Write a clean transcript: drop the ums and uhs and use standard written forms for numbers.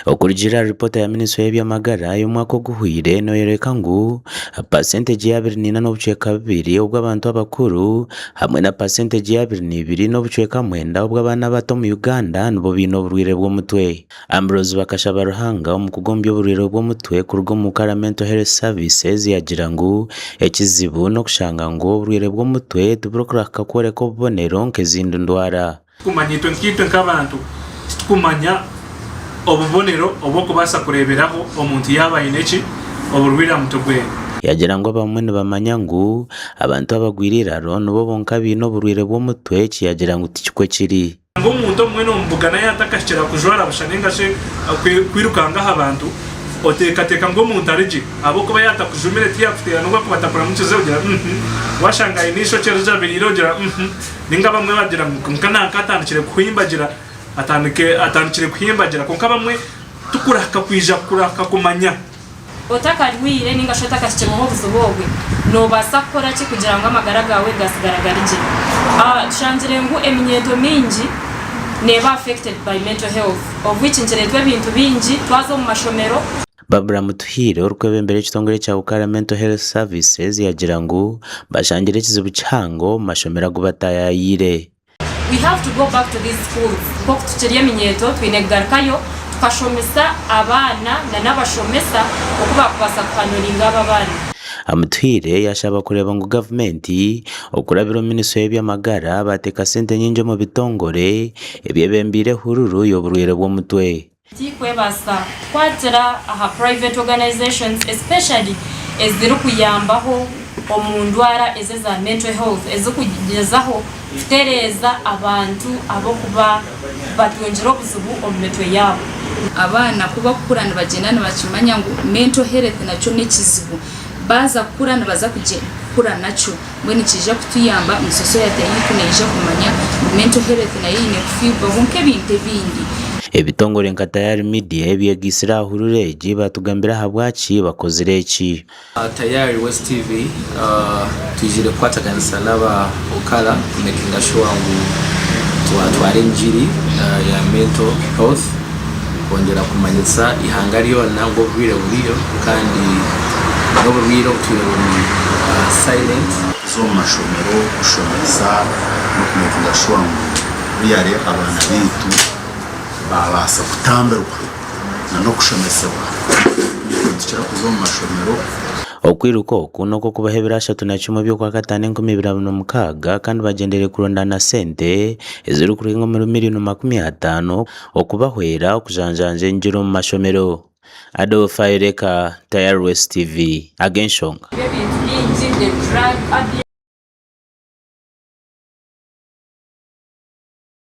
Okurikira ripota ya Minisitule y'Ebyamagara y'omwaka oguhwire noyoreka ngu percentage ya 24.2 obw'abantu abakuru hamwe na percentage ya 22.9 obw'abaana bato mu Uganda nibo biine oburwire bw'omutwe. Ambrose Bakashaba Ruhanga omu kugombya oburwire bw'omutwe kuruga omu Mental Health Services yagira ngu ekizibu n'okushanga ngu oburwire bw'omutwe tiburikuhika kworeka obubonero nk'ezindi ndwara. Kumanyitwe nkitwe nk'abantu tukumanya obubonero obw'okubasa kureberaho omuntu yabaine eki oburwire mutwe gwe. Yagira ngu abamwe nibamanya ngu abantu abagwiriraro nibo bonka biine oburwire bw'omutwe kiyagira ngu tikikwe kiri. Omuntu omwe n'omubugana yatakashikira kujwara bushane ngashe kwirukangaho abantu otekateka ngo omuntu arigi abokuba yatakujumire tiyakutera nubwo kubatakura mukize ugira washanga inisho cyereja biriro ugira ninga bamwe bagira nkana katandikire kuhimbagira atandikire kuhimbagira konka bamwe tukuraka kwija kuraka kumanya otakarwire ninga shota kasike mu buzubogwe no basakora ki kugira ngo amagara gawe gasigaragarije shanjire ngu eminyeto mingi neba affected by mental health of which njeretwe bintu bingi twazo mu mashomero. Barbara Mutuhire urwebembere ekitongole kya Ukara Mental Health Services yagira ngu bashangire ekizibu kihango mu mashomero agubatayayire. We have to go back to these schools kuko tukiriye minyeto twinegarukayo tukashomesa abana n'abashomesa okuba kubasa kuhanoringa aba bana. Amutuhire yashaba kureba ngo gavumenti okurabira Minisitule y'Ebyamagara bateka sente nyingi mu bitongore ebyebembire hururu y'oburwire bw'omutwe. Tikwebasa kwatira aha private organizations especially eziri kuyambaho omundwara ezeza mental health ezikugezaho kutereza abantu abokuba batunjira obuzibu omu mitwe yabo. Abana kuba kukurana bagenda nibakimanya ngu mental health nakyo nekizibu baza kukurana baza kukura nakyo mbwenu kija kutuyamba mu society yitu neija kumanya mental health nayo ine kufibwa bonke ebintu ebindi. Ebitongole nka Tayari Media ebyegisira ahururegi batugambira habwaki bakozire eki. Tayari West TV tujire kwataganisa n'aba Ukara making sure ngu twatwara enjiri ya mental health kongera kumanyisa ihanga lyona ngo bwire buriyo kandi n'oburwire obutuire buri silent zo mashomero kushomesa no kumaking sure ngu buyare abana bitu babasa kutambirwa no kushomesebwa tukira kuzo mu mashomero. Okwiruka oku noko kubahebera 31 by'okwa gatano 2026 kandi bagendere kurondana sente eziri kurenga miliyoni 50 okubahwera okujanjanja enjiro mu mashomero. Adolphe Ayireka, Tayari West TV, Agenshonga.